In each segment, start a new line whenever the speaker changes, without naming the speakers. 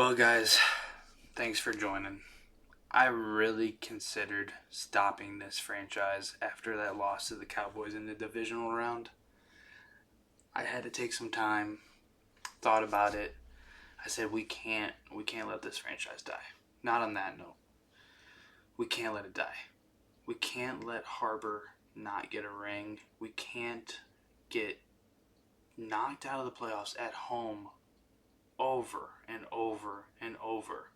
Well, guys, thanks for joining. I really considered stopping this franchise after that loss to the Cowboys in the divisional round. I had to take some time, thought about it. I said we can't let this franchise die. Not on that note. We can't let it die. We can't let Harbor not get a ring. We can't get knocked out of the playoffs at home over and over and over.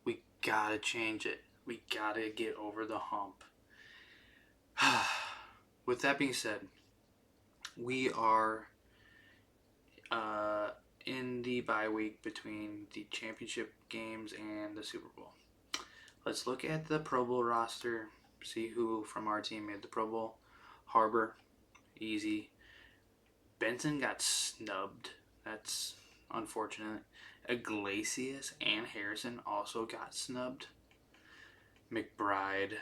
We gotta change it. We gotta get over the hump. With that being said, we are in the bye week between the championship games and the Super Bowl. Let's look at the Pro Bowl roster, see who from our team made the Pro Bowl. Harbor, easy. Benson got snubbed. That's unfortunate. Iglesias and Harrison also got snubbed. McBride,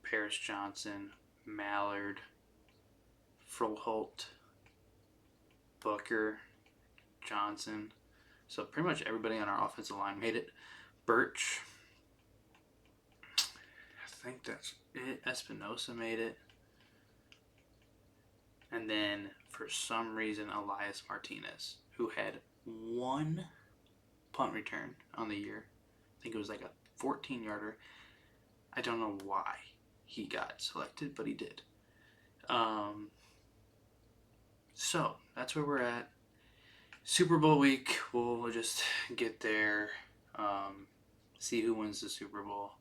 Paris Johnson, Mallard, Froholt, Booker, Johnson. So pretty much everybody on our offensive line made it. Birch, I think that's it. Espinosa made it. And then for some reason, Elias Martinez, who had one punt return on the year. I think it was like a 14-yarder. I don't know why he got selected, but he did. So that's where we're at. Super Bowl week, we'll just get there, see who wins the Super Bowl.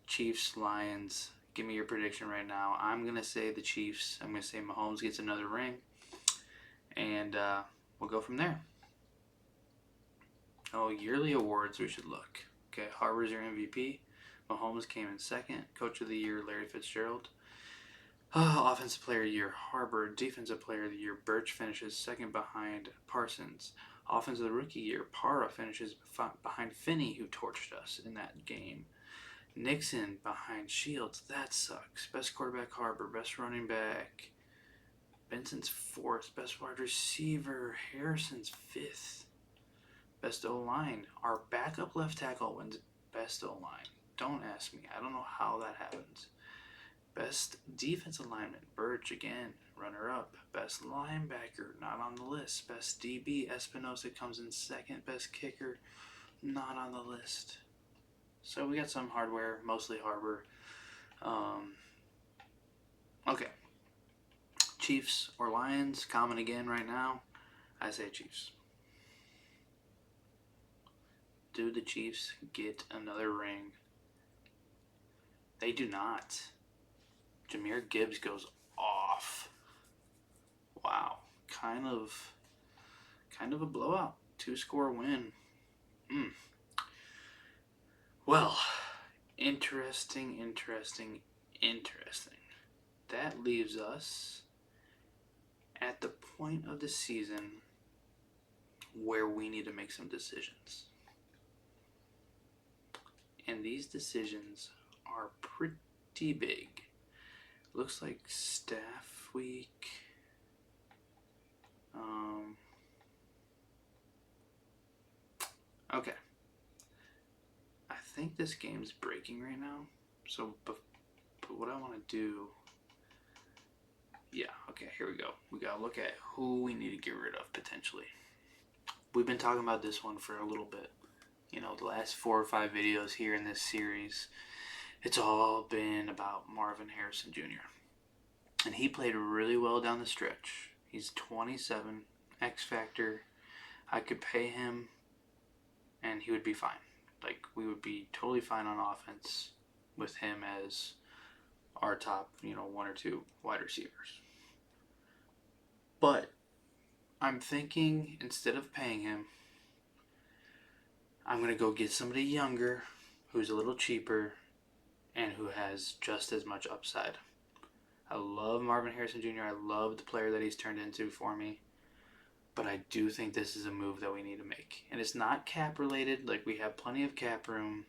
Chiefs, Lions, give me your prediction right now. I'm going to say the Chiefs. I'm going to say Mahomes gets another ring, and we'll go from there. Oh, yearly awards we should look. Okay, Harbor's your MVP. Mahomes came in second. Coach of the Year, Larry Fitzgerald. Offensive Player of the Year, Harbor. Defensive Player of the Year, Birch finishes second behind Parsons. Offensive Rookie Year, Para finishes behind Finney, who torched us in that game. Nixon behind Shields. That sucks. Best quarterback, Harbor. Best running back, Benson's fourth. Best wide receiver, Harrison's fifth. Best O-line, our backup left tackle wins best O-line. Don't ask me. I don't know how that happens. Best defensive lineman, Birch again, runner-up. Best linebacker, not on the list. Best DB, Espinosa comes in second. Best kicker, not on the list. So we got some hardware, mostly Harbor. Okay. Chiefs or Lions, common again right now. I say Chiefs. Do the Chiefs get another ring? They do not. Jahmyr Gibbs goes off. Wow. Kind of a blowout. 2-score win. Well, interesting. That leaves us at the point of the season where we need to make some decisions. And these decisions are pretty big. Looks like staff week. Okay. I think this game's breaking right now. So, but what I want to do... Yeah, okay, here we go. We got to look at who we need to get rid of, potentially. We've been talking about this one for a little bit. You know, the last 4 or 5 videos here in this series, it's all been about Marvin Harrison Jr. And he played really well down the stretch. He's 27, X Factor. I could pay him, and he would be fine. Like, we would be totally fine on offense with him as our top, 1 or 2 wide receivers. But I'm thinking, instead of paying him, I'm going to go get somebody younger, who's a little cheaper, and who has just as much upside. I love Marvin Harrison Jr. I love the player that he's turned into for me. But I do think this is a move that we need to make. And it's not cap related. Like, we have plenty of cap room.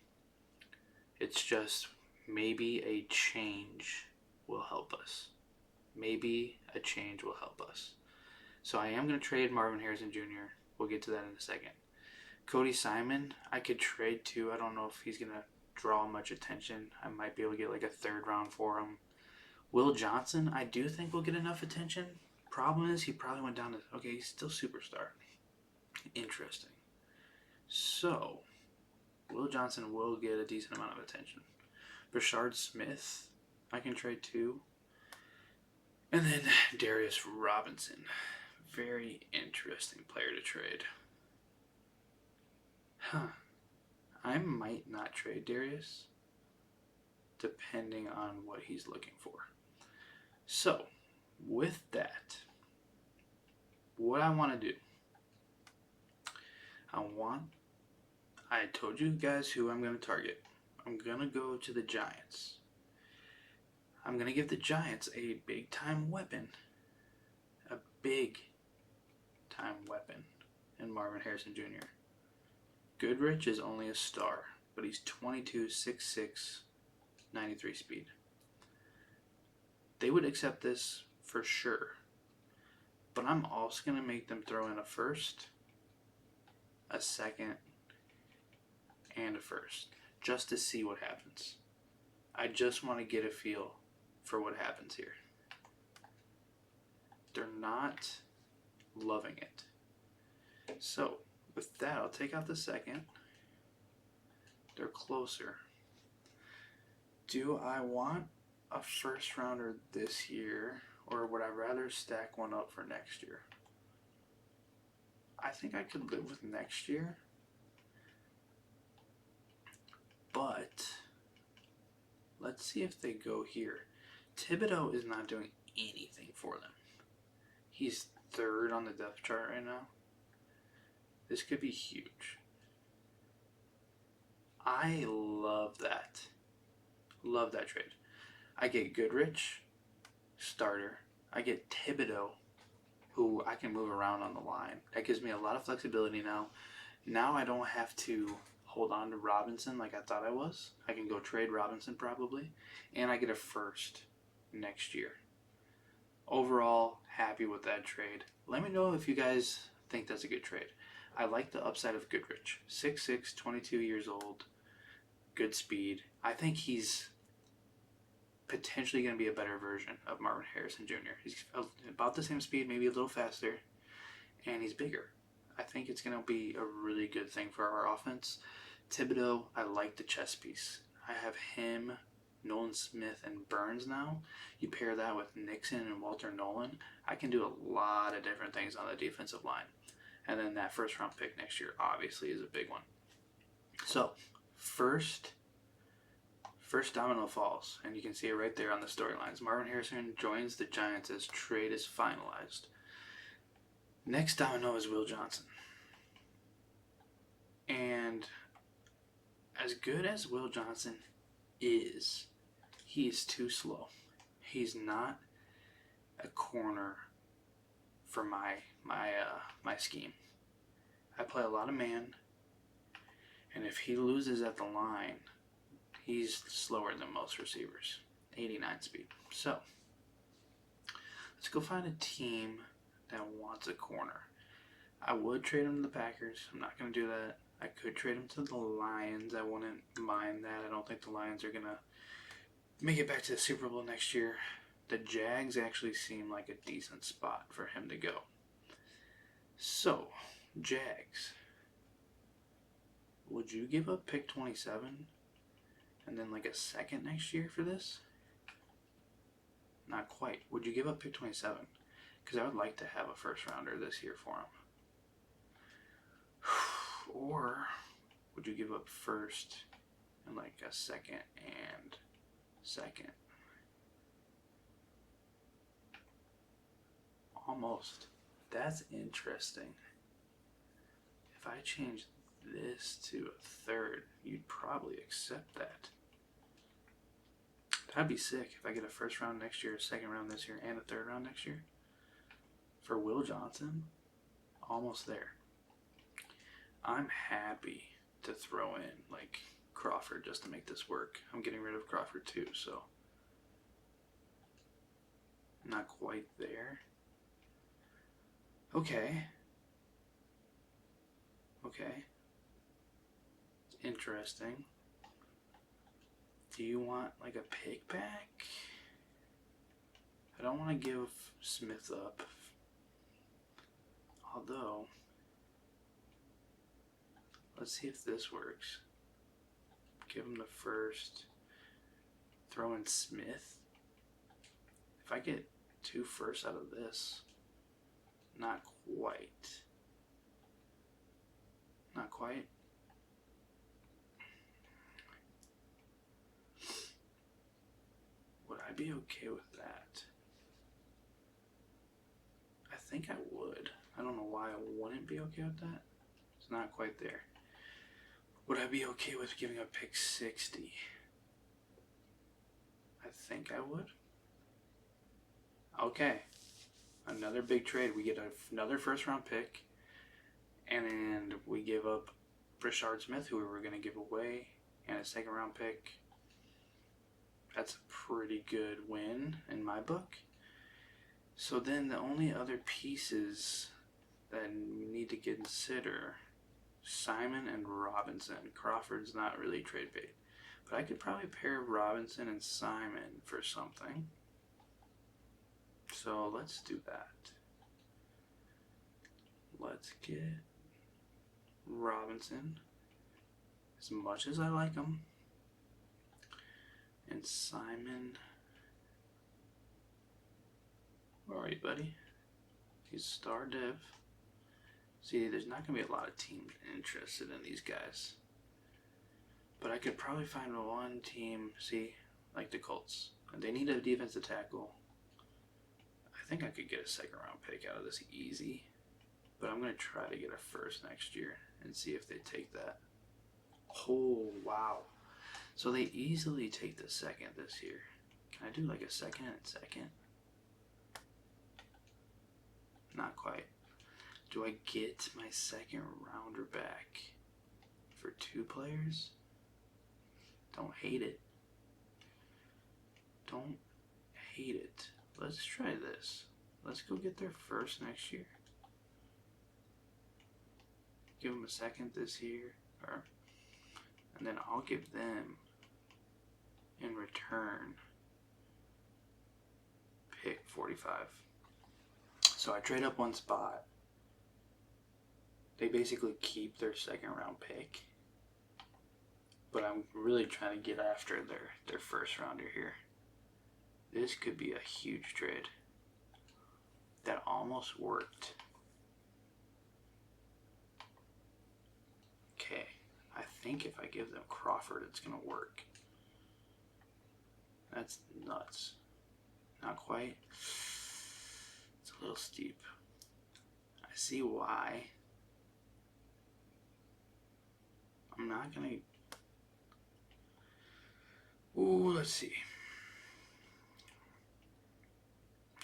It's just maybe a change will help us. Maybe a change will help us. So I am going to trade Marvin Harrison Jr. We'll get to that in a second. Cody Simon, I could trade to. I don't know if he's going to draw much attention. I might be able to get like a third round for him. Will Johnson, I do think will get enough attention. Problem is, he probably went down to, okay, he's still superstar. Interesting. So, Will Johnson will get a decent amount of attention. Rashard Smith, I can trade to. And then Darius Robinson. Very interesting player to trade. I might not trade Darius, depending on what he's looking for. So, with that, what I want to do, I told you guys who I'm going to target. I'm going to go to the Giants. I'm going to give the Giants a big-time weapon. A big-time weapon in Marvin Harrison Jr. Goodrich is only a star, but he's 22, 6'6", 93 speed. They would accept this for sure. But I'm also going to make them throw in a first, a second, and a first, just to see what happens. I just want to get a feel for what happens here. They're not loving it. So, with that, I'll take out the second. They're closer. Do I want a first rounder this year, or would I rather stack one up for next year? I think I could live with next year, but let's see if they go here. Thibodeau is not doing anything for them. He's third on the depth chart right now. This could be huge. I love that. Love that trade. I get Goodrich, starter. I get Thibodeau, who I can move around on the line. That gives me a lot of flexibility now. Now I don't have to hold on to Robinson like I thought I was. I can go trade Robinson probably. And I get a first next year. Overall, happy with that trade. Let me know if you guys think that's a good trade. I like the upside of Goodrich. 6'6", 22 years old. Good speed. I think he's potentially going to be a better version of Marvin Harrison Jr. He's about the same speed, maybe a little faster, and he's bigger. I think it's going to be a really good thing for our offense. Thibodeau, I like the chess piece. I have him, Nolan Smith, and Burns now. You pair that with Nixon and Walter Nolan, I can do a lot of different things on the defensive line. And then that first round pick next year obviously is a big one. So, first domino falls, and you can see it right there on the storylines. Marvin Harrison joins the Giants as trade is finalized. Next domino is Will Johnson. And as good as Will Johnson is, he is too slow. He's not a corner for my scheme. I play a lot of man, and if he loses at the line, he's slower than most receivers. 89 speed. So, let's go find a team that wants a corner. I would trade him to the Packers. I'm not going to do that. I could trade him to the Lions. I wouldn't mind that. I don't think the Lions are going to make it back to the Super Bowl next year. The Jags actually seem like a decent spot for him to go. So, Jags. Would you give up pick 27 and then like a second next year for this? Not quite. Would you give up pick 27? Because I would like to have a first rounder this year for him. Or would you give up first and like a second and second? Almost. That's interesting. If I change this to a third, you'd probably accept that. That'd be sick if I get a first round next year, a second round this year, and a third round next year. For Will Johnson, almost there. I'm happy to throw in like Crawford just to make this work. I'm getting rid of Crawford too, so not quite there. Okay. interesting. Do you want like a pick back? I don't want to give Smith up. Although, let's see if this works. Give him the first. Throw in Smith. If I get 2 firsts out of this, not quite. Not quite. Would I be okay with that? I think I would. I don't know why I wouldn't be okay with that. It's not quite there. Would I be okay with giving up pick 60? I think I would. Okay. Another big trade. We get another first round pick. And we give up Brashard Smith, who we were going to give away, and a second round pick. That's a pretty good win in my book. So then the only other pieces that we need to consider, Simon and Robinson. Crawford's not really trade bait. But I could probably pair Robinson and Simon for something. So let's do that. Let's get Robinson, as much as I like him, and Simon. Where are you, buddy? He's star dev. See, there's not going to be a lot of teams interested in these guys. But I could probably find one team, see, like the Colts. They need a defensive tackle. I think I could get a second round pick out of this easy. But I'm going to try to get a first next year and see if they take that. Oh, wow. So they easily take the second this year. Can I do like a second and second? Not quite. Do I get my second rounder back for 2 players? Don't hate it. Don't hate it. Let's try this. Let's go get their first next year. Give them a second this year, and then I'll give them in return pick 45. So I trade up 1 spot. They basically keep their second round pick, but I'm really trying to get after their first rounder here. This could be a huge trade. That almost worked. Okay, I think if I give them Crawford, it's going to work. That's nuts. Not quite. It's a little steep. I see why. I'm not going to... Ooh, let's see.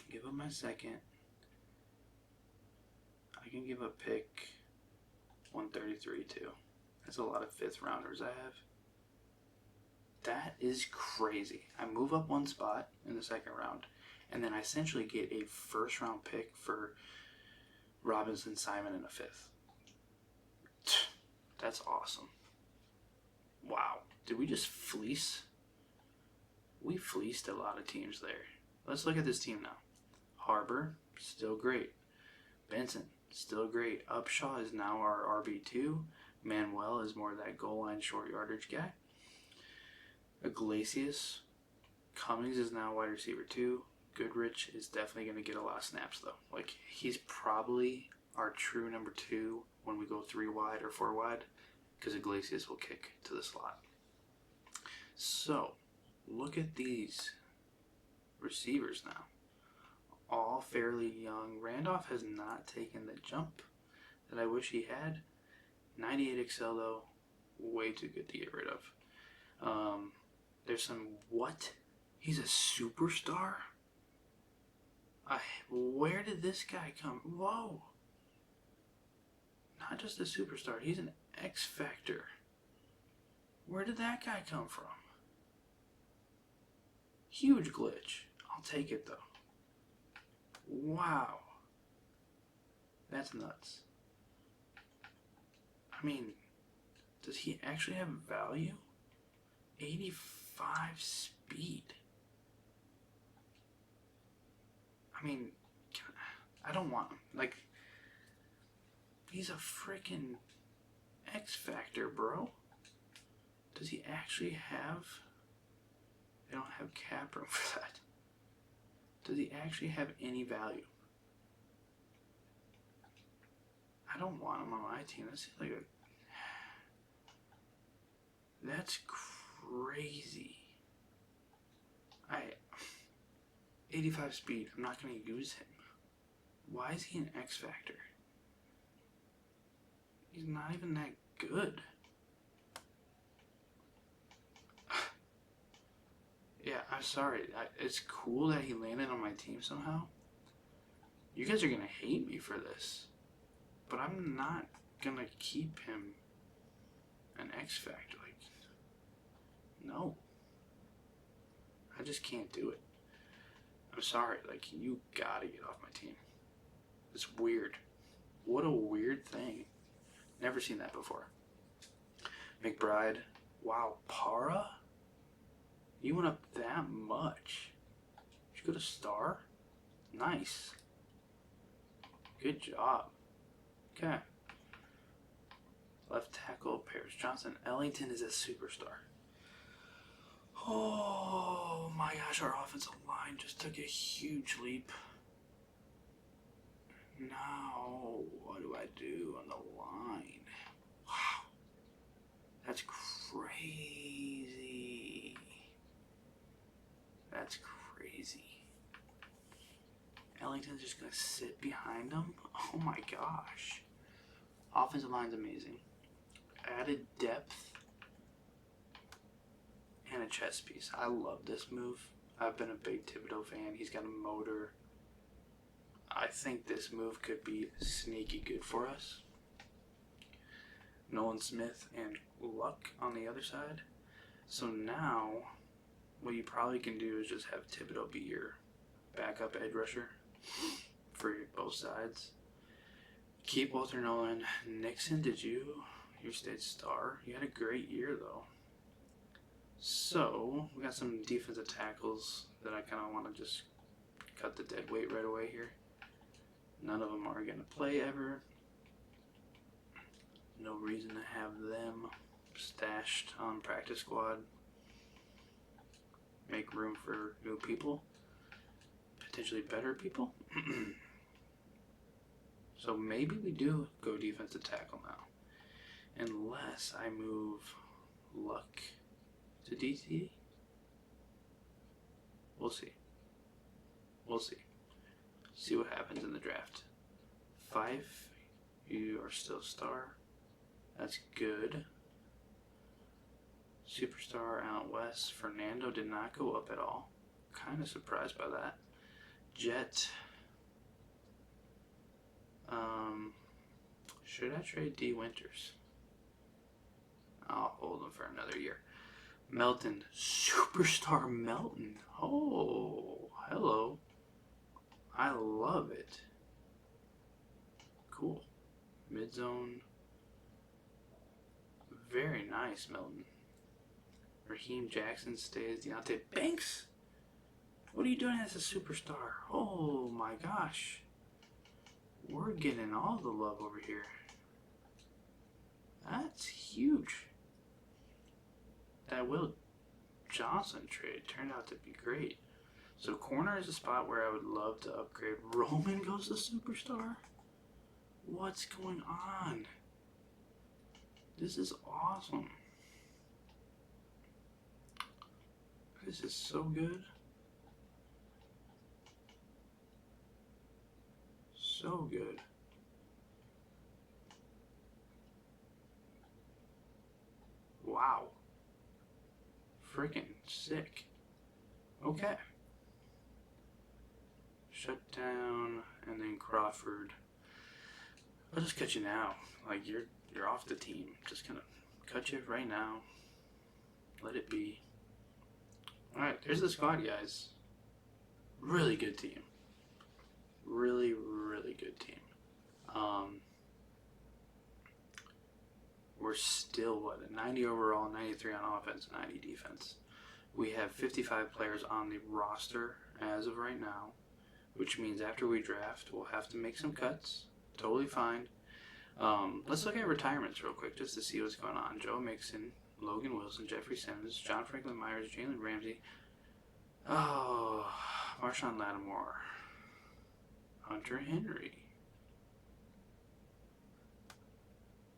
Give up my second. I can give up pick 133 too. That's a lot of 5th rounders I have. That is crazy. I move up 1 spot in the second round, and then I essentially get a first round pick for Robinson, Simon, and a 5th. That's awesome. Wow. Did we just fleece? We fleeced a lot of teams there. Let's look at this team now. Harbor, still great. Benson, still great. Upshaw is now our RB2. Manuel is more that goal line short yardage guy. Iglesias. Cummings is now wide receiver 2. Goodrich is definitely going to get a lot of snaps though. Like, he's probably our true number 2 when we go 3 wide or 4 wide, because Iglesias will kick to the slot. So, look at these receivers now. All fairly young. Randolph has not taken the jump that I wish he had. 98 XL though, way too good to get rid of. There's some, what? He's a superstar? Where did this guy come? Whoa. Not just a superstar, he's an X Factor. Where did that guy come from? Huge glitch. I'll take it though. Wow. That's nuts. I mean, Does he actually have value? 85 speed. I mean, I don't want him. Like, he's a freaking X Factor, bro. Does he actually have... They don't have cap room for that. Does he actually have any value? I don't want him on my team. That seems like a... That's crazy. 85 speed. I'm not going to use him. Why is he an X Factor? He's not even that good. Yeah, I'm sorry. It's cool that he landed on my team somehow. You guys are going to hate me for this. But I'm not going to keep him an X Factor. Like, no. I just can't do it. I'm sorry. Like, you got to get off my team. It's weird. What a weird thing. Never seen that before. McBride. Wow, Para? You went up that much. Did you go to star? Nice. Good job. Okay. Left tackle, Paris Johnson. Ellington is a superstar. Oh my gosh, our offensive line just took a huge leap. Now, what do I do on the line? Wow. That's crazy. That's crazy. Ellington's just going to sit behind him? Oh my gosh. Offensive line's amazing. Added depth and a chess piece. I love this move. I've been a big Thibodeau fan. He's got a motor. I think this move could be sneaky good for us. Nolan Smith and Luck on the other side. So now, what you probably can do is just have Thibodeau be your backup edge rusher for both sides. Keep Walter Nolan. Nixon, you stayed star. You had a great year, though. So, we got some defensive tackles that I kind of want to just cut the dead weight right away here. None of them are going to play ever. No reason to have them stashed on practice squad. Make room for new people. Potentially better people. So maybe we do go defensive tackle now. Unless I move Luck to DT. We'll see. We'll see. See what happens in the draft. 5, you are still star. That's good. Superstar out west. Fernando did not go up at all. Kind of surprised by that. Jet. Should I trade D. Winters? I'll hold him for another year. Melton. Superstar Melton. Oh, hello. I love it. Cool. Mid-zone. Very nice, Melton. Raheem Jackson stays. Deontay Banks? What are you doing as a superstar? Oh my gosh. We're getting all the love over here. That's huge. That Will Johnson trade turned out to be great. So corner is a spot where I would love to upgrade. Roman goes to superstar? What's going on? This is awesome. This is so good. So good. Wow. Freaking sick. Okay. Shut down, and then Crawford. I'll just cut you now. Like, you're off the team. Just gonna cut you right now. Let it be. Alright, there's the squad, guys. Really good team. Really good team. we're still, what, a 90 overall, 93 on offense, 90 defense. We have 55 players on the roster as of right now, which means after we draft, we'll have to make some cuts. Totally fine. Let's look at retirements real quick just to see what's going on. Joe Mixon, Logan Wilson, Jeffrey Simmons, John Franklin Myers, Jalen Ramsey, Marshawn Lattimore, Hunter Henry,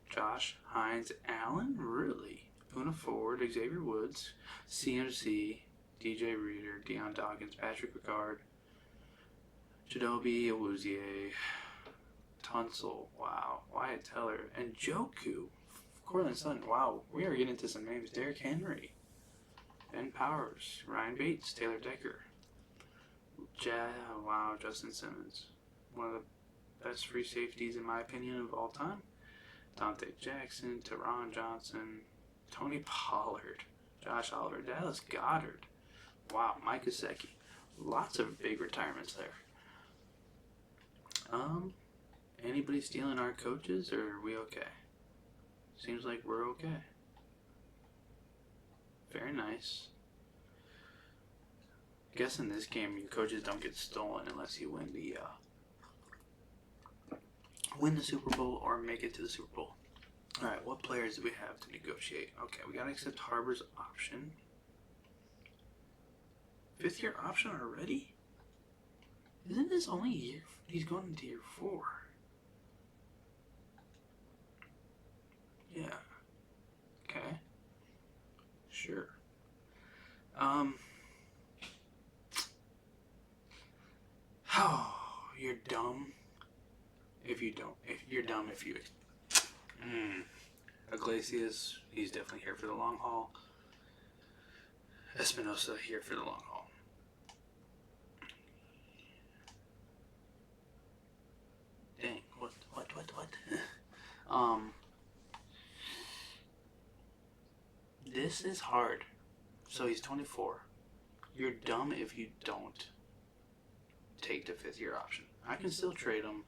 Josh Hines Allen, really? Poona Ford, Xavier Woods, CMC, DJ Reader, Deion Dawkins, Patrick Ricard, Chidobe Awuzie, Tunsil, wow, Wyatt Teller, and Joku, Cortland Sutton, wow, we are getting into some names. Derrick Henry, Ben Powers, Ryan Bates, Taylor Decker, wow, Justin Simmons, one of the best free safeties in my opinion of all time. Dante Jackson, Teron Johnson, Tony Pollard, Josh Oliver, Dallas Goddard, wow, Mike Gesicki. Lots of big retirements there. Anybody stealing our coaches, or are we okay? Seems like we're okay. Very nice. I guess in this game, your coaches don't get stolen unless you win the Super Bowl or make it to the Super Bowl. All right, what players do we have to negotiate? Okay, we gotta accept Harbor's option. 5th-year option already? Isn't this only year? He's going into year 4. Yeah. Okay. Sure. Oh, you're dumb. If you're dumb if you. Iglesias, he's definitely here for the long haul. Espinosa here for the long haul. Dang, what? This is hard. So he's 24. You're dumb if you don't take the 5th-year option. I can still trade him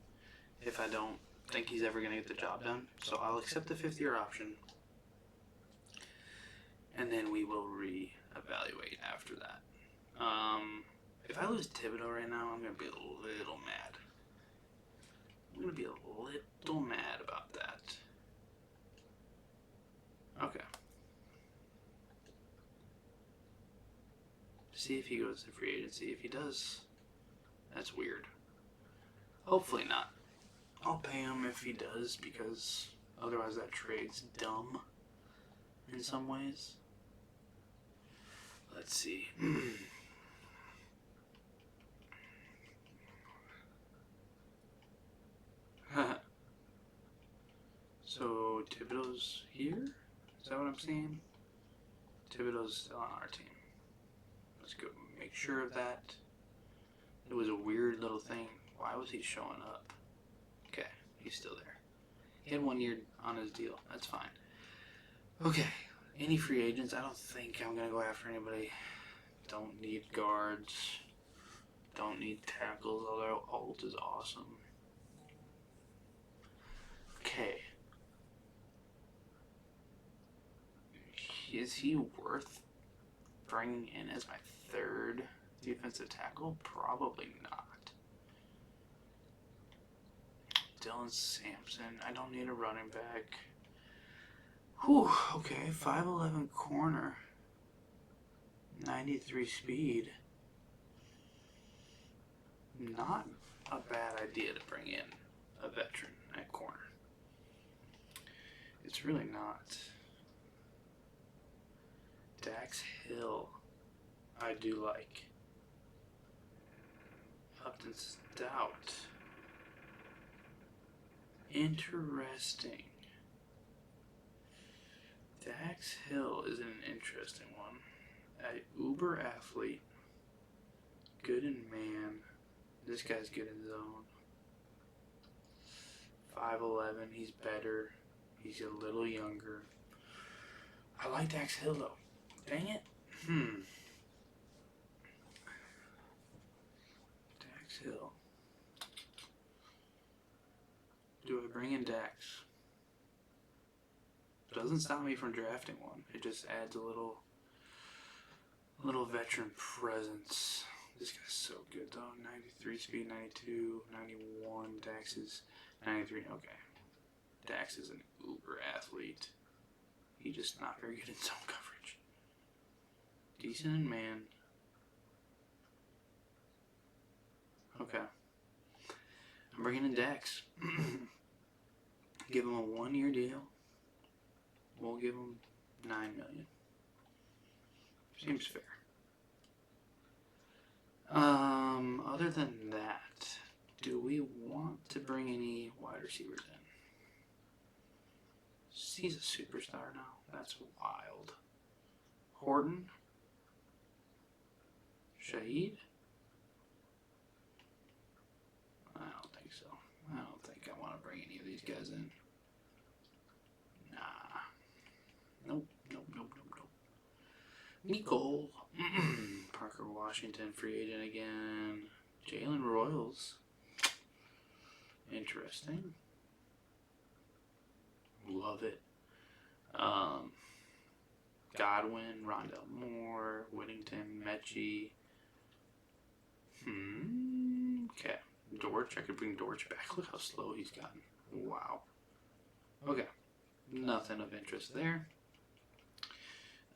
if I don't think he's ever going to get the job done. So I'll accept the 5th-year option. And then we will reevaluate after that. If I lose Thibodeau right now, I'm going to be a little mad. I'm going to be a little mad about that. Okay. See if he goes to free agency. If he does, that's weird. Hopefully not. I'll pay him if he does, because otherwise that trade's dumb in some ways. Let's see. So Thibodeau's here? Is that what I'm seeing? Thibodeau's still on our team. Let's go make sure of that. It was a weird little thing. Why was he showing up? Okay, he's still there. He had 1 year on his deal. That's fine. Okay, any free agents? I don't think I'm going to go after anybody. Don't need guards. Don't need tackles, although Alt is awesome. Okay. Is he worth bringing in as my 3rd defensive tackle? Probably not. Dylan Sampson. I don't need a running back. Whew, okay. 5'11" corner. 93 speed. Not a bad idea to bring in a veteran at corner. It's really not. Dax Hill, I do like. Upton Stout. Interesting. Dax Hill is an interesting one. An uber athlete. Good in man. This guy's good in zone. 5'11", he's better. He's a little younger. I like Dax Hill though. Dang it. Dax Hill. Do I bring in Dax? Doesn't stop me from drafting one. It just adds a little veteran presence. This guy's so good though. 93 speed, 92, 91. Dax is 93. Okay. Dax is an uber athlete. He's just not very good in zone coverage. Decent in man. Okay. I'm bringing in Dax. Give him a 1-year deal. We'll give him $9 million. Seems fair. Other than that, do we want to bring any wide receivers in? He's a superstar now. That's wild. Horton? Shaheed? I don't think so. I don't think I want to bring any of these guys in. Nah. Nope. Nicole. Parker Washington, free agent again. Jalen Royals. Interesting. Love it. Godwin, Rondell Moore, Whittington, Mechie. Okay. Dortch. I could bring Dortch back. Look how slow he's gotten. Wow. Okay. Nothing of interest there.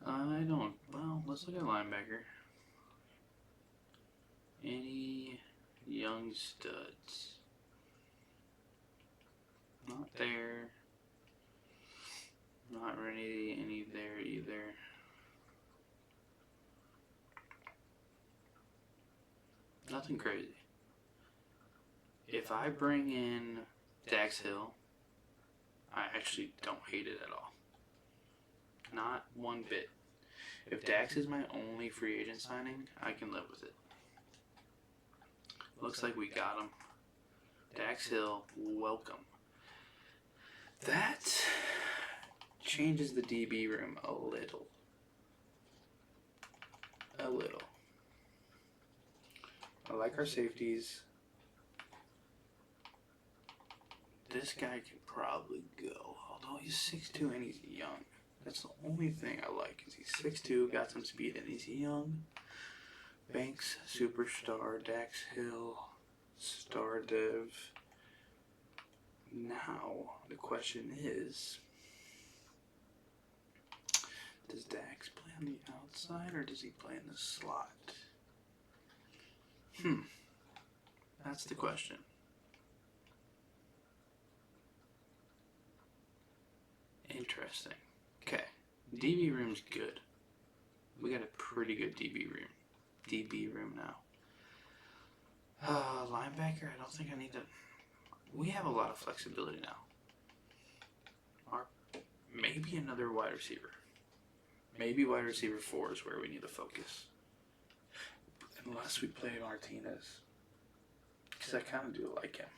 Well, let's look at linebacker. Any young studs? Not there. Not really any there either. Nothing crazy. If I bring in Dax Hill, I actually don't hate it at all. Not one bit. If Dax is my only free agent signing, I can live with it. Looks like we got him. Dax Hill, welcome. That changes the DB room a little. I like our safeties. This guy can probably go, although he's 6'2" and he's young. That's the only thing I like, is he's 6'2", got some speed, and he's young. Banks, superstar. Dax Hill, star div. Now, the question is, does Dax play on the outside, or does he play in the slot? That's the question. Interesting. Okay, DB room's good. We got a pretty good DB room now. Linebacker, I don't think I need to. We have a lot of flexibility now. Maybe another wide receiver. Maybe wide receiver 4 is where we need to focus. Unless we play Martinez. Because I kind of do like him.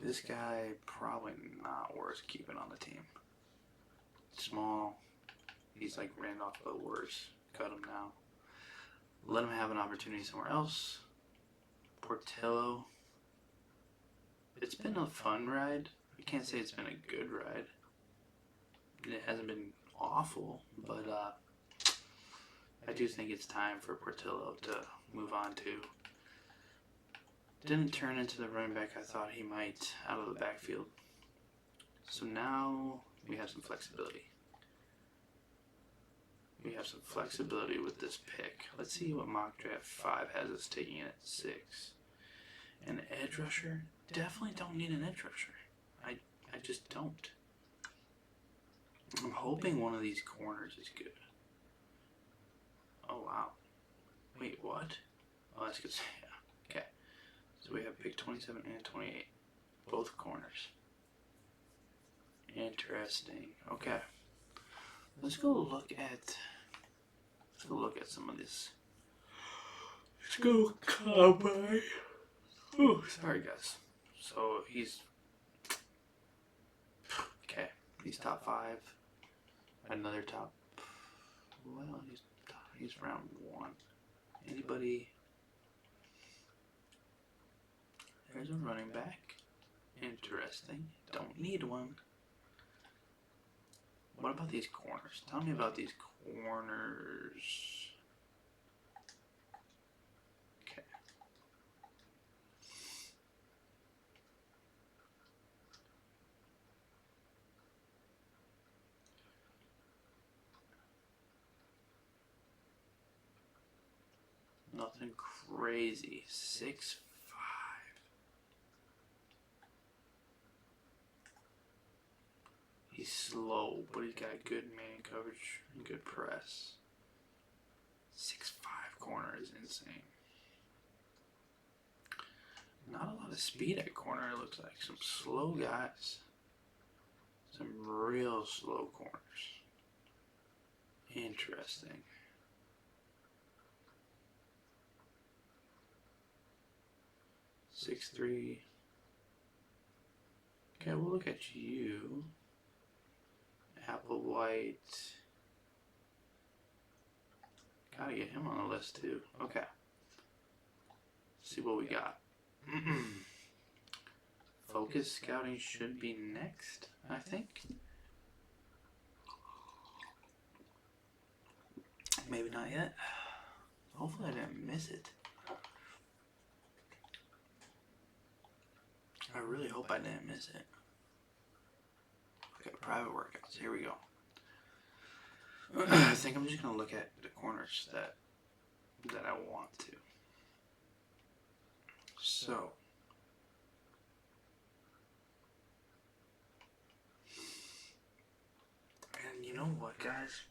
This guy probably not worth keeping on the team. Small. He's like Randolph, but worse. Cut him now. Let him have an opportunity somewhere else. Portillo. It's been a fun ride. I can't say it's been a good ride. It hasn't been awful, but I do think it's time for Portillo to move on to. Didn't turn into the running back I thought he might out of the backfield. So now we have some flexibility. We have some flexibility with this pick. Let's see what mock draft 5 has us taking it at 6. An edge rusher? Definitely don't need an edge rusher. I just don't. I'm hoping one of these corners is good. Oh, wow. Wait, what? Oh, that's good. Yeah. Okay. So we have pick 27 and 28. Both corners. Interesting. Okay. Let's go look at some of this. Let's go combine. Oh, sorry guys. So he's okay. He's top 5. Another top. Well, he's round 1. Anybody? There's a running back. Interesting. Don't need one. What about these corners? Tell me about these corners. Okay. Nothing crazy. 6'5". He's slow, but he's got good man coverage and good press. 6'5" corner is insane. Not a lot of speed at corner, it looks like. Some slow guys. Some real slow corners. Interesting. (6'3". Okay, we'll look at you. Applewhite. Gotta get him on the list too. Okay. Let's see what we got. Focus scouting should be next, I think. Maybe not yet. Hopefully I didn't miss it. I really hope I didn't miss it. Okay, private workouts. Here we go. I think I'm just gonna look at the corners that I want to. So, and you know what, guys?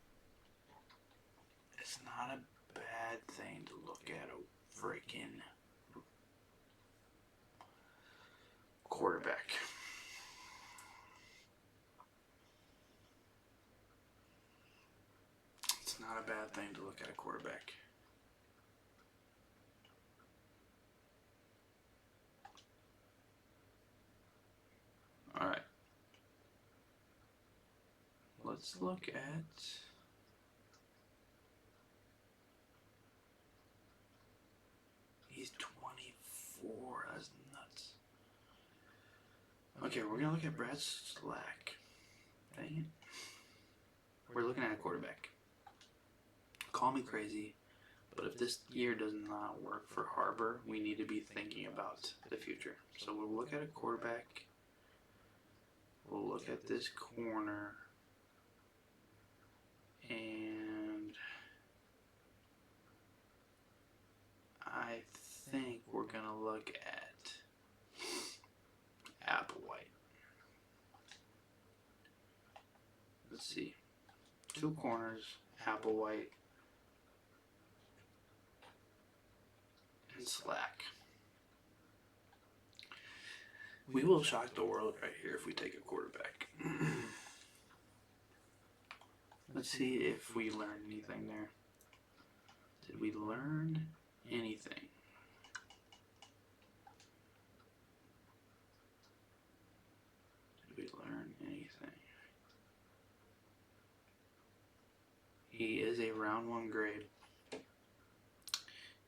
It's not a bad thing to look at a freaking quarterback. It's not a bad thing to look at a quarterback. Alright. Let's look at he's 24. That's nuts. Okay, we're gonna look at Brad Slack. Dang it. We're looking at a quarterback. Call me crazy, but if this year does not work for Harbor, we need to be thinking about the future. So we'll look at a quarterback. We'll look at this corner. And I think we're going to look at Applewhite. Let's see. 2 corners, Applewhite, and Slack. We will shock the world right here if we take a quarterback. Let's see if we learned anything there. Did we learn anything? Did we learn anything? He is a round 1 grade.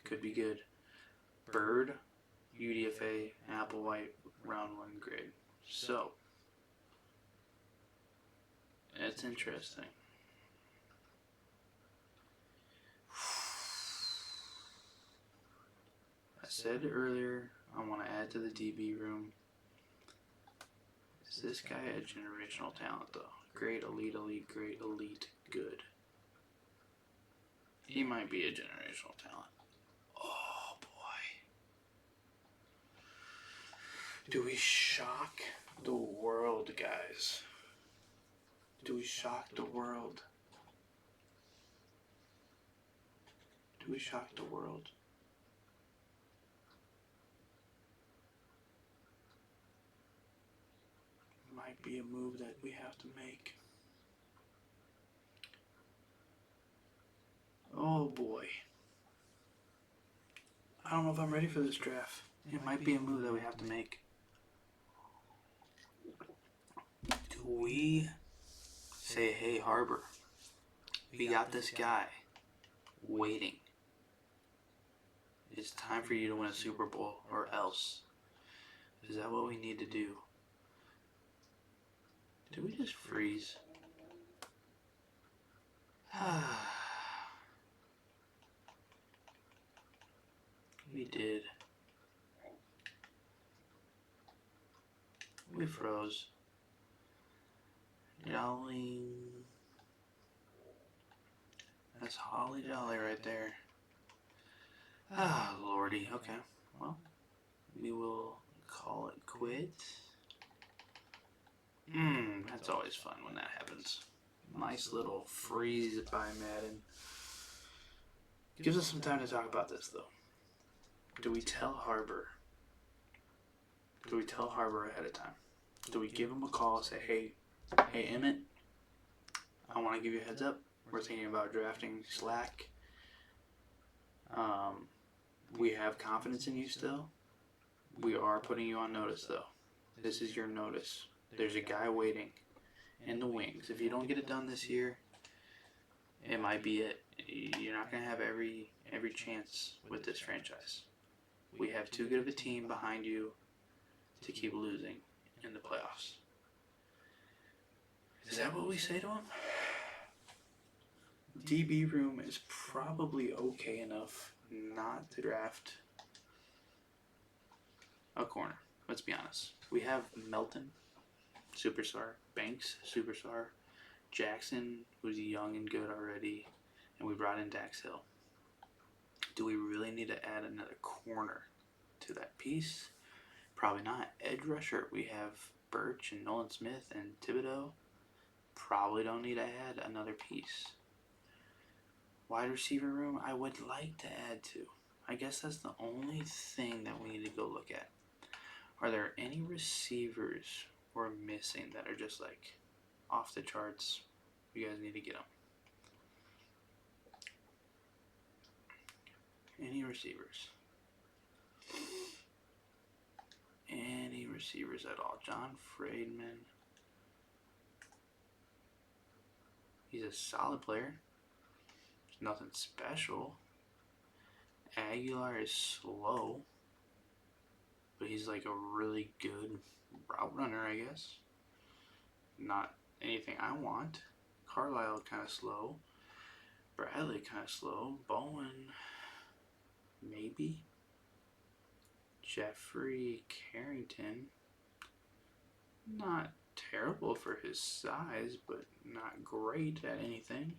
Could be good. Bird, UDFA, Applewhite, round 1 grade. So, it's interesting. I said earlier, I want to add to the DB room. Is this guy a generational talent though? Great, elite, elite, great, elite, good. He might be a generational talent. Oh boy. Do we shock the world, guys? Do we shock the world? Do we shock the world? Might be a move that we have to make. Oh boy. I don't know if I'm ready for this draft. It might be a move that we have to make. Do we say, hey Harbor, we got this guy waiting. It's time for you to win a Super Bowl or else. Is that what we need to do? Did we just freeze? We did. We froze. Jolly. That's holly jolly right there. Ah, lordy. Okay. Well, we will call it quits. That's always fun when that happens. Nice little freeze by Madden. Gives us some time to talk about this, though. Do we tell Harbor? Do we tell Harbor ahead of time? Do we give him a call, say, hey, Emmett, I want to give you a heads up. We're thinking about drafting Slack. We have confidence in you still. We are putting you on notice, though. This is your notice. There's a guy waiting in the wings. If you don't get it done this year, it might be it. You're not going to have every chance with this franchise. We have too good of a team behind you to keep losing in the playoffs. Is that what we say to him? DB room is probably okay enough not to draft a corner. Let's be honest. We have Melton, superstar, Banks, superstar, Jackson, who's young and good already, and we brought in Dax Hill. Do we really need to add another corner to that piece? Probably not. Edge rusher, we have Birch and Nolan Smith and Thibodeau. Probably don't need to add another piece. Wide receiver room, I would like to add to. I guess that's the only thing that we need to go look at. Are there any receivers we're missing that are just like off the charts? You guys need to get them. Any receivers? Any receivers at all? John Friedman. He's a solid player. There's nothing special. Aguilar is slow, but he's like a really good route runner, I guess. Not anything I want. Carlisle kind of slow. Bradley kind of slow. Bowen, maybe. Jeffrey Carrington, not terrible for his size, but not great at anything.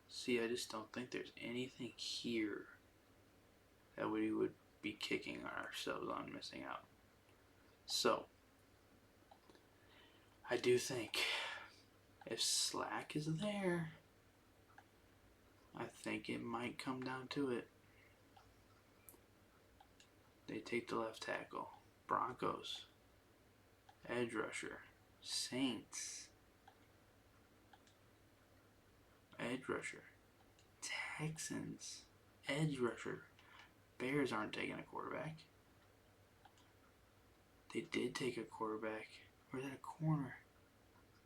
See, I just don't think there's anything here that we would be kicking ourselves on missing out. So, I do think if Slack is there, I think it might come down to it. They take the left tackle. Broncos. Edge rusher. Saints. Edge rusher. Texans. Edge rusher. Bears aren't taking a quarterback. They did take a quarterback. Or is that a corner?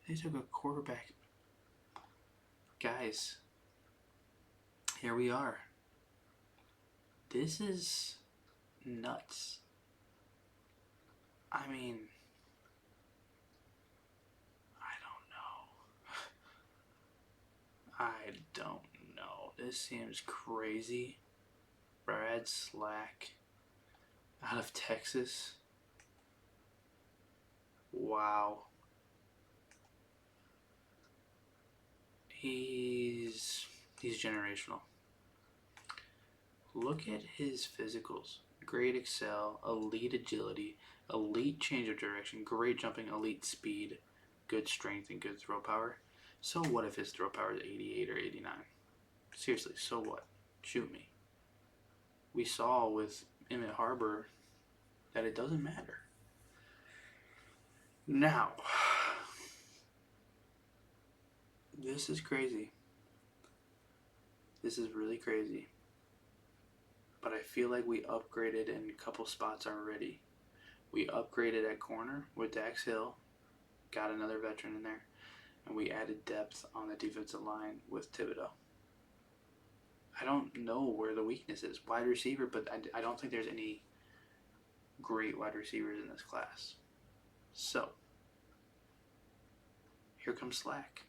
They took a quarterback. Guys, here we are. This is nuts. I mean, I don't know. This seems crazy. Brad Slack out of Texas. Wow. He's generational. Look at his physicals. Great excel, elite agility, elite change of direction, great jumping, elite speed, good strength, and good throw power. So what if his throw power is 88 or 89? Seriously, so what? Shoot me. We saw with Emmett Harbor that it doesn't matter. Now, this is crazy. This is really crazy. But I feel like we upgraded in a couple spots already. We upgraded at corner with Dax Hill, got another veteran in there, and we added depth on the defensive line with Thibodeau. I don't know where the weakness is. Wide receiver, but I don't think there's any great wide receivers in this class. So, here comes Slack.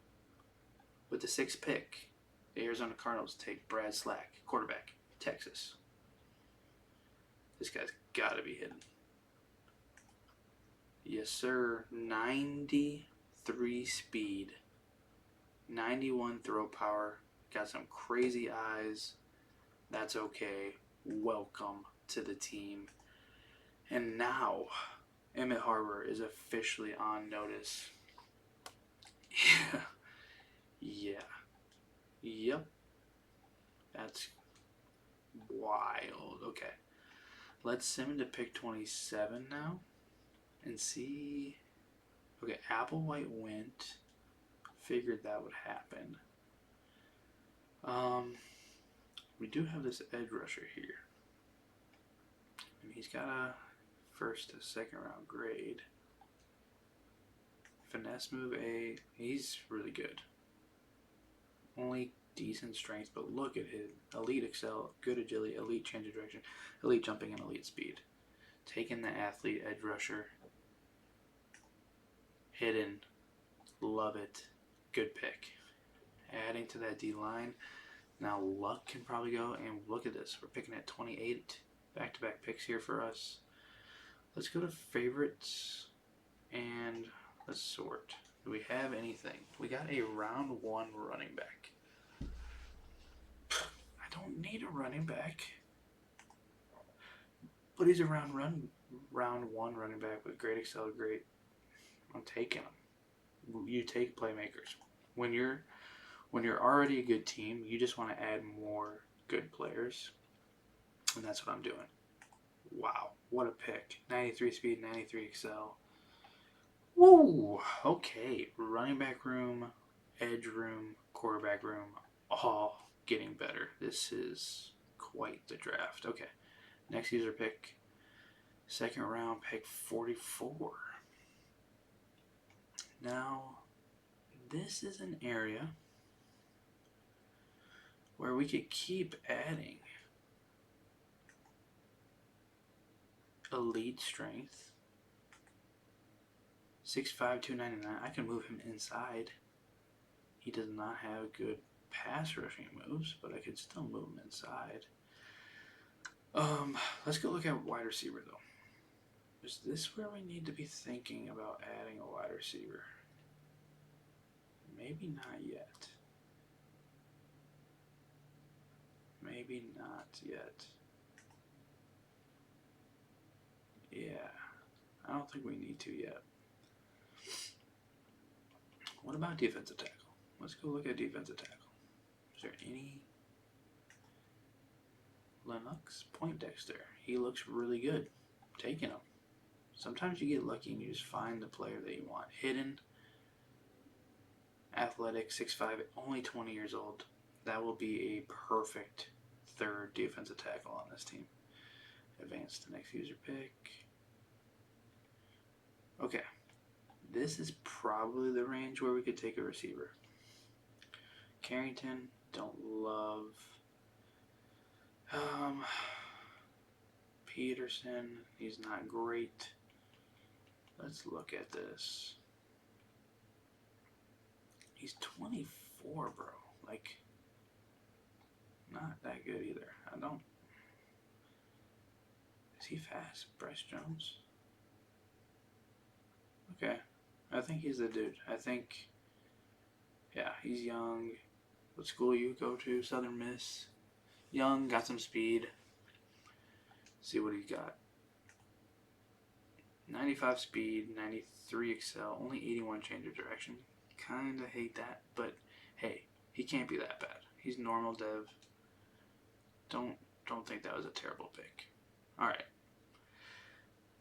With the 6th pick, the Arizona Cardinals take Brad Slack, quarterback, Texas. This guy's got to be hidden. Yes, sir. 93 speed, 91 throw power, got some crazy eyes. That's okay. Welcome to the team. And now, Emmett Harbor is officially on notice. Yeah. Yeah. Yep. That's wild. Okay. Let's send him to pick 27 now and see. Okay, Applewhite went. Figured that would happen. We do have this edge rusher here. And he's got a first to second round grade. Finesse move A. He's really good. Only decent strength, but look at his elite excel, good agility, elite change of direction, elite jumping, and elite speed. Taking the athlete edge rusher. Hidden. Love it. Good pick. Adding to that D line. Now Luck can probably go, and look at this. We're picking at 28. Back-to-back picks here for us. Let's go to favorites, and let's sort. Do we have anything? We got a round 1 running back. I don't need a running back. But he's a round 1 running back with great excel, great. I'm taking him. You take playmakers. When you're already a good team, you just want to add more good players. And that's what I'm doing. Wow, what a pick. 93 speed, 93 excel. Woo! Okay, running back room, edge room, quarterback room, all getting better. This is quite the draft. Okay, next user pick. 2nd round pick 44. Now, this is an area where we could keep adding elite strength. 6'5", 299. I can move him inside. He does not have good pass rushing moves, but I could still move him inside. Let's go look at wide receiver though. Is this where we need to be thinking about adding a wide receiver? Maybe not yet. Maybe not yet. Yeah, I don't think we need to yet. What about defensive tackle? Let's go look at defensive tackle. Is there any? Lennox Poindexter. He looks really good. Taking him. Sometimes you get lucky and you just find the player that you want. Hidden. Athletic, 6'5", only 20 years old. That will be a perfect 3rd defensive tackle on this team. Advance to next user pick. Okay. This is probably the range where we could take a receiver. Carrington, don't love. Peterson, he's not great. Let's look at this. He's 24, bro. Like, not that good either. Is he fast? Bryce Jones? Okay. I think he's the dude. Yeah, he's young. What school you go to? Southern Miss. Young, got some speed. See what he got. 95 speed, 93 excel, only 81 change of direction. Kinda hate that, but hey, he can't be that bad. He's normal dev. Don't think that was a terrible pick. Alright.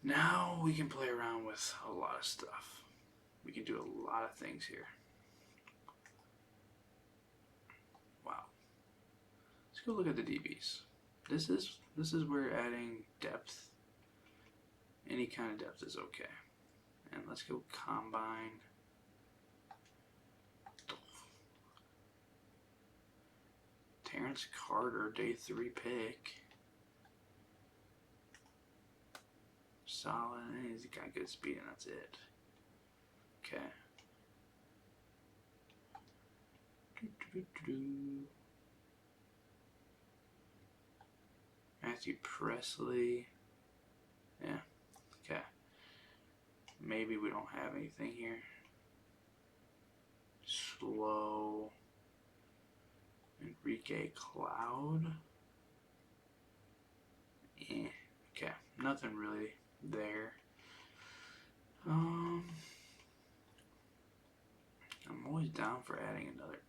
Now we can play around with a lot of stuff. We can do a lot of things here. Wow. Let's go look at the DBs. This is where adding depth, any kind of depth is okay. And let's go combine. Terrence Carter, day 3 pick. Solid. He's got good speed, and that's it. Okay. Matthew Presley. Yeah. Okay. Maybe we don't have anything here. Slow. Enrique Cloud. Okay. Nothing really there. I'm always down for adding another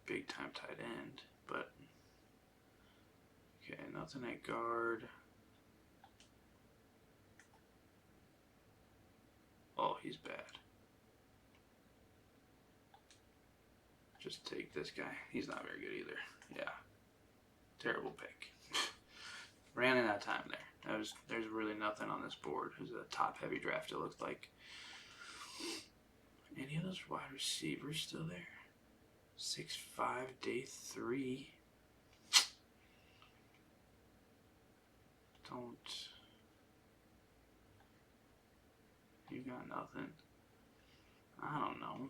big time tight end, but okay, nothing at guard. Oh, he's bad. Just take this guy. He's not very good either. Yeah. Terrible pick. Ran out of time there. There's really nothing on this board. It was a top heavy draft, it looked like. Any of those wide receivers still there? 6'5", day 3. You got nothing. I don't know.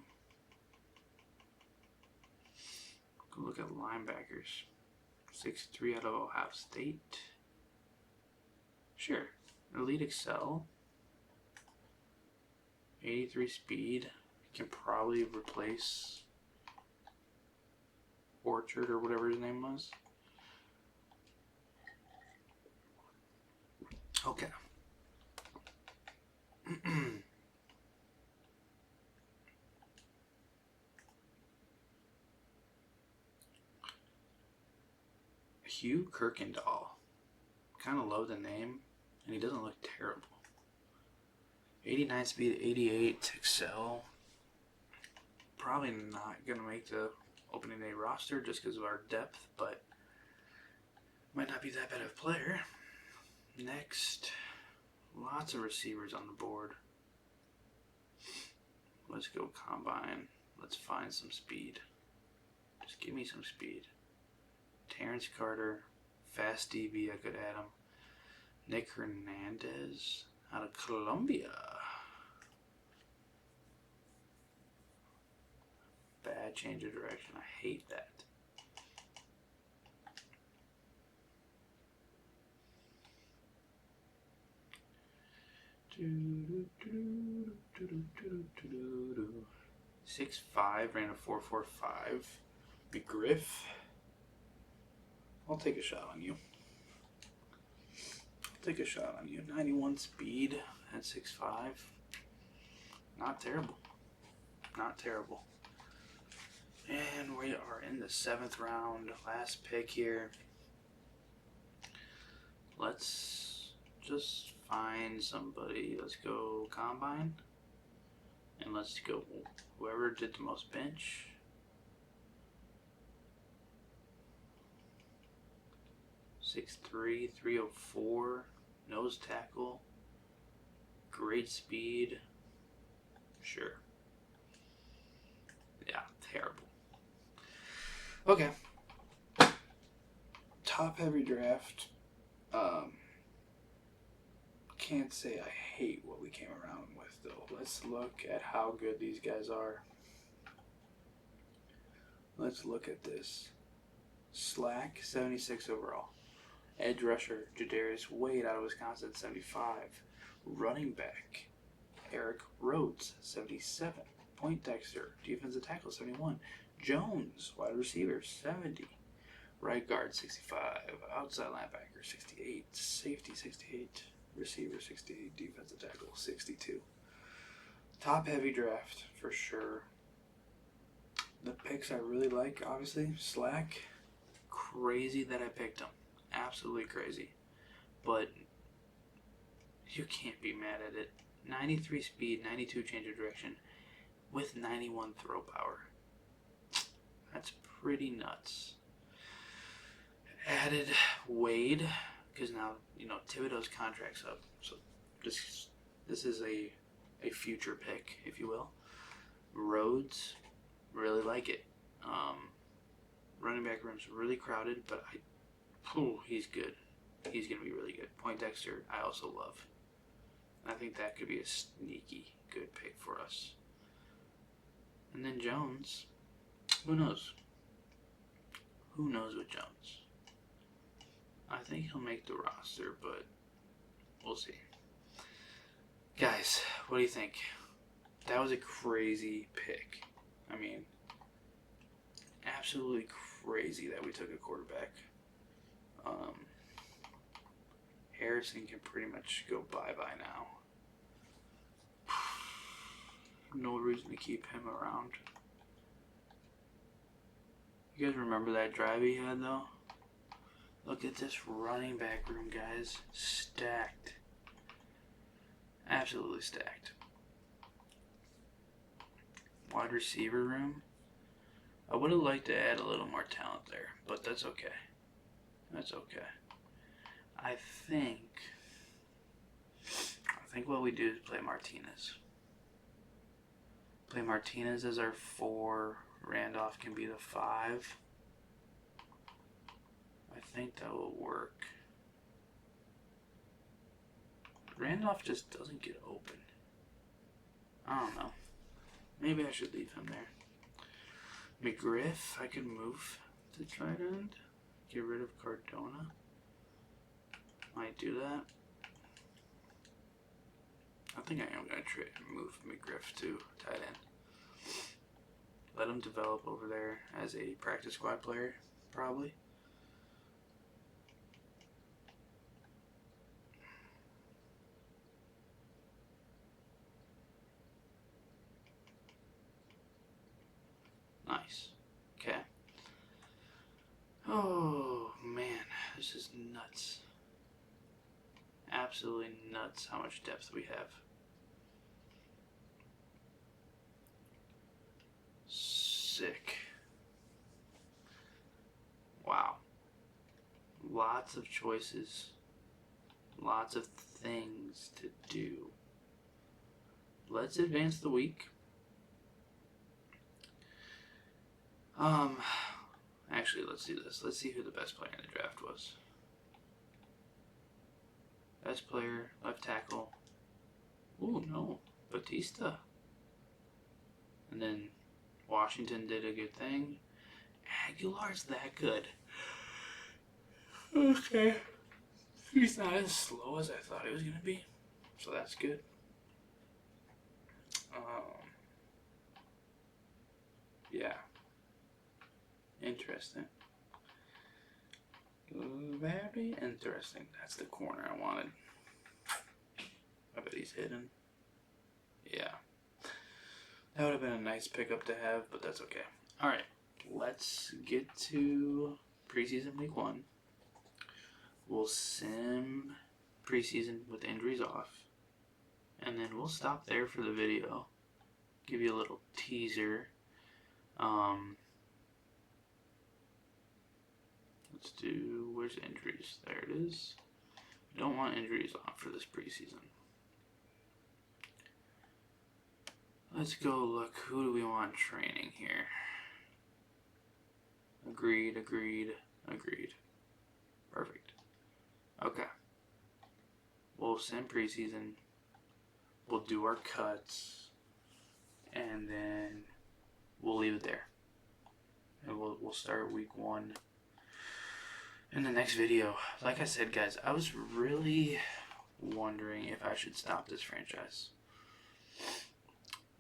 Go look at linebackers. 6'3" out of Ohio State. Sure. Elite Excel. 83 speed. Can probably replace Orchard or whatever his name was. Okay. Hugh Kirkendall. Kind of love the name, and he doesn't look terrible. 89 speed, 88 Excel. Probably not going to make the opening day roster just because of our depth, but might not be that bad of a player. Next, lots of receivers on the board. Let's go combine. Let's find some speed. Just give me some speed. Terrence Carter, fast DB, I could add him. Nick Hernandez out of Colombia. Bad change of direction. I hate that. Do, do, do, do, do, do, do, do, do. 6'5", ran a 4.45. Big Griff. I'll take a shot on you. I'll take a shot on you. 91 speed at 6'5". Not terrible. Not terrible. And we are in the 7th round. Last pick here. Let's just find somebody. Let's go combine. And let's go whoever did the most bench. 6'3", 304, nose tackle, great speed. Sure. Yeah, terrible. Okay. Top heavy draft. Can't say I hate what we came around with though. Let's look at how good these guys are. Let's look at this. Slack, 76 overall. Edge rusher, Jadarius Wade out of Wisconsin, 75. Running back, Eric Rhodes, 77. Poindexter, defensive tackle, 71. Jones, wide receiver, 70. Right guard, 65. Outside linebacker, 68. Safety, 68. Receiver, 68. Defensive tackle, 62. Top heavy draft, for sure. The picks I really like, obviously. Slack, crazy that I picked him. Absolutely crazy. But you can't be mad at it. 93 speed, 92 change of direction, with 91 throw power. That's pretty nuts. Added Wade, because now, Thibodeau's contract's up. So this is a future pick, if you will. Rhodes, really like it. Running back room's really crowded, but he's good. He's going to be really good. Poindexter, I also love. I think that could be a sneaky good pick for us. And then Jones, who knows? Who knows with Jones? I think he'll make the roster, but we'll see. Guys, what do you think? That was a crazy pick. I mean, absolutely crazy that we took a quarterback. Harrison can pretty much go bye-bye now. No reason to keep him around. You guys remember that drive he had, though? Look at this running back room, guys. Stacked. Absolutely stacked. Wide receiver room. I would have liked to add a little more talent there, but that's okay. That's okay. I think what we do is play Martinez. Play Martinez as our 4. Randolph can be the 5. I think that will work. Randolph just doesn't get open. I don't know. Maybe I should leave him there. McGriff, I could move to tight end. Get rid of Cardona. Might do that. I think I am going to move McGriff to tight end. Let him develop over there as a practice squad player, probably. Nice. Okay. Oh, man. This is nuts. Absolutely nuts how much depth we have. Sick. Wow. Lots of choices. Lots of things to do. Let's advance the week. Actually, let's do this. Let's see who the best player in the draft was. Best player, left tackle. Ooh, no. Batista. And then Washington did a good thing. Aguilar's that good. Okay. He's not as slow as I thought he was going to be. So that's good. Yeah. Interesting. Very interesting. That's the corner I wanted. I bet he's hidden. Yeah. That would have been a nice pickup to have, but that's okay. Alright. Let's get to preseason week 1. We'll sim preseason with injuries off. And then we'll stop there for the video. Give you a little teaser. Let's do, where's injuries? There it is. We don't want injuries on for this preseason. Let's go look. Who do we want training here? Agreed. Perfect. Okay. We'll send preseason. We'll do our cuts. And then we'll leave it there. And we'll start week 1 in the next video. Like I said, guys, I was really wondering if I should stop this franchise.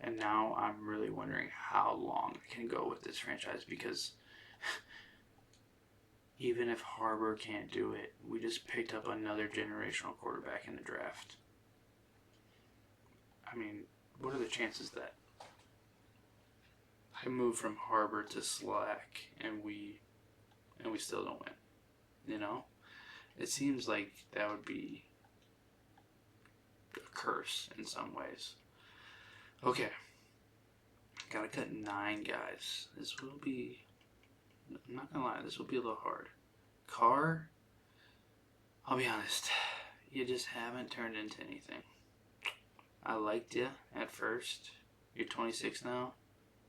And now I'm really wondering how long I can go with this franchise, because even if Harbor can't do it, we just picked up another generational quarterback in the draft. I mean, what are the chances that I move from Harbor to Slack and we still don't win? You know? It seems like that would be a curse in some ways. Okay. Gotta cut 9 guys. This will be, I'm not gonna lie, this will be a little hard. Carr, I'll be honest, you just haven't turned into anything. I liked you at first. You're 26 now.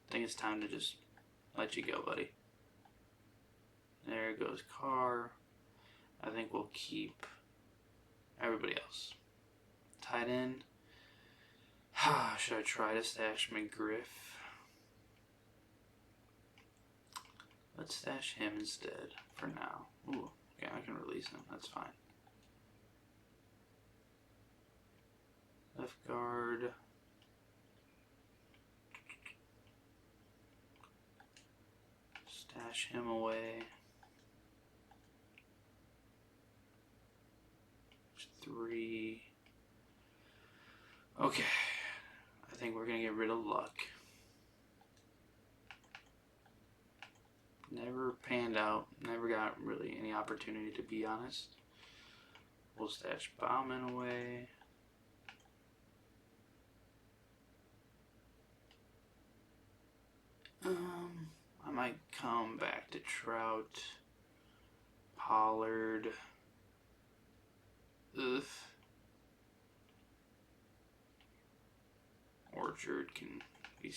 I think it's time to just let you go, buddy. There goes Carr. I think we'll keep everybody else. Tight end. Should I try to stash McGriff? Let's stash him instead for now. Ooh, okay, I can release him. That's fine. Left guard. Stash him away. 3. Okay. I think we're going to get rid of Luck. Never panned out. Never got really any opportunity, to be honest. We'll stash Bauman away. I might come back to Trout, Pollard. Ugh. Orchard can be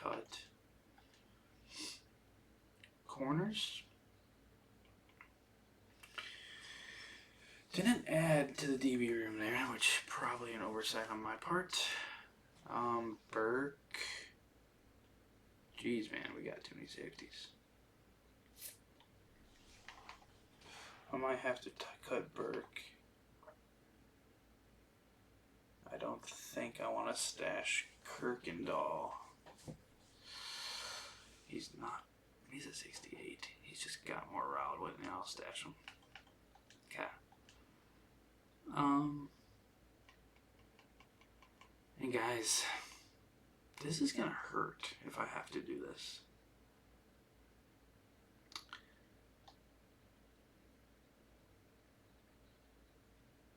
cut. Corners. Didn't add to the DB room there, which probably an oversight on my part. Burke. Jeez, man, we got too many safeties. I might have to cut Burke. I don't think I want to stash Kirkendall. He's not. He's a 68. He's just got more route with me. I'll stash him. Okay. And guys, this is gonna hurt if I have to do this.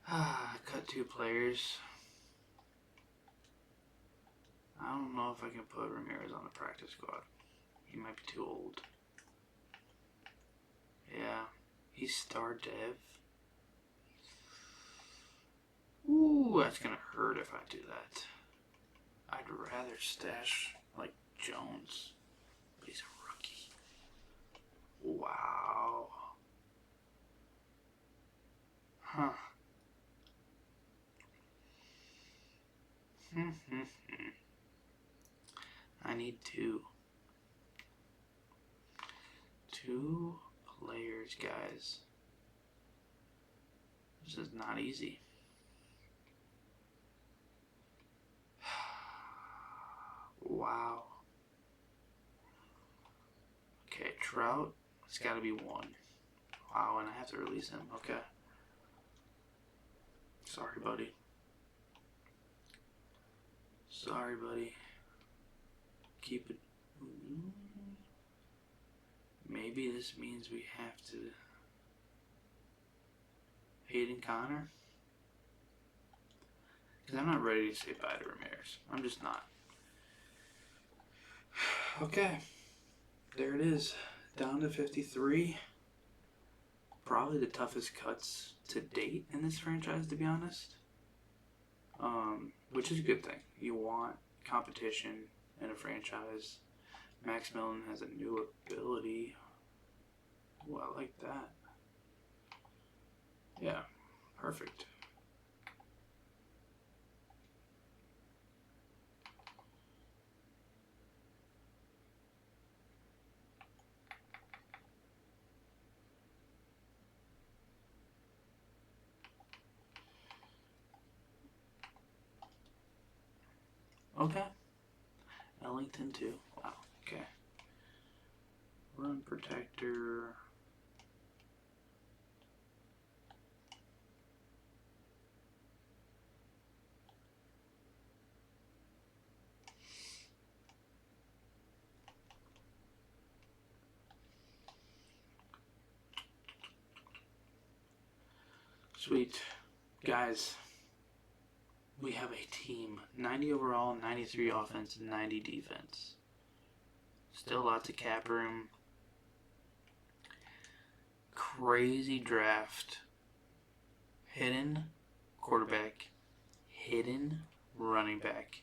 Cut 2 players. I don't know if I can put Ramirez on the practice squad. He might be too old. Yeah, he's star dev. Ooh, that's gonna hurt if I do that. I'd rather stash like Jones, but he's a rookie. Wow. Huh. I need 2. 2 players, guys. This is not easy. Wow. Okay, Trout. It's got to be 1. Wow, and I have to release him. Okay. Sorry, buddy. Sorry, buddy. Keep it. Maybe this means we have to. Hayden Connor? Because I'm not ready to say bye to Ramirez. I'm just not. Okay. There it is. Down to 53. Probably the toughest cuts to date in this franchise, to be honest. Which is a good thing. You want competition in a franchise. Max Millen has a new ability. Ooh, I like that. Yeah, perfect. Okay. Ellington too. Wow. Okay. Run protector. Sweet. Guys, we have a team. 90 overall, 93 offense, and 90 defense. Still lots of cap room. Crazy draft. Hidden quarterback. Hidden running back.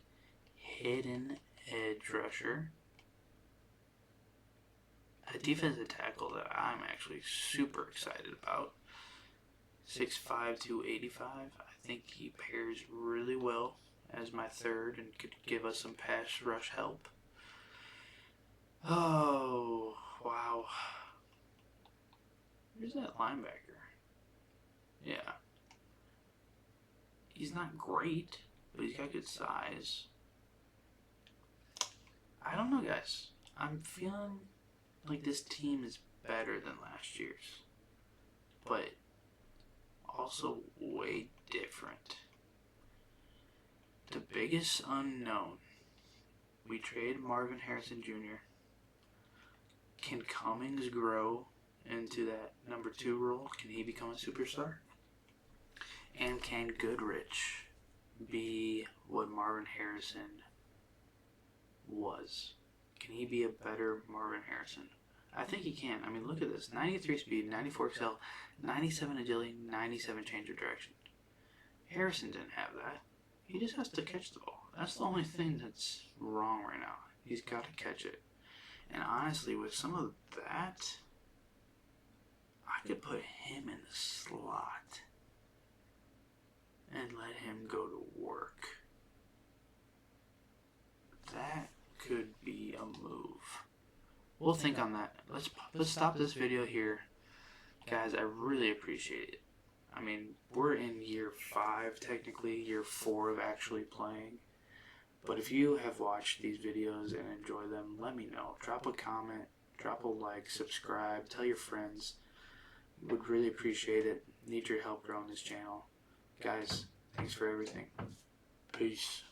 Hidden edge rusher. a defensive tackle that I'm actually super excited about. 6'5", 285. I think he pairs really well as my third and could give us some pass rush help. Oh, wow. Where's that linebacker? Yeah. He's not great, but he's got good size. I don't know, guys. I'm feeling like this team is better than last year's, but also way different. The biggest unknown. We traded Marvin Harrison Jr. Can Cummings grow into that number 2 role? Can he become a superstar? And can Goodrich be what Marvin Harrison was? Can he be a better Marvin Harrison? I think he can. I mean, look at this. 93 speed, 94 excel, 97 agility, 97 change of direction. Harrison didn't have that. He just has to catch the ball. That's the only thing that's wrong right now. He's got to catch it. And honestly, with some of that, I could put him in the slot and let him go to work. That could be a move. We'll think on that. Let's stop this video here. Guys, I really appreciate it. I mean, we're in year 5, technically, year 4 of actually playing. But if you have watched these videos and enjoy them, let me know. Drop a comment, drop a like, subscribe, tell your friends. Would really appreciate it. Need your help growing this channel. Guys, thanks for everything. Peace.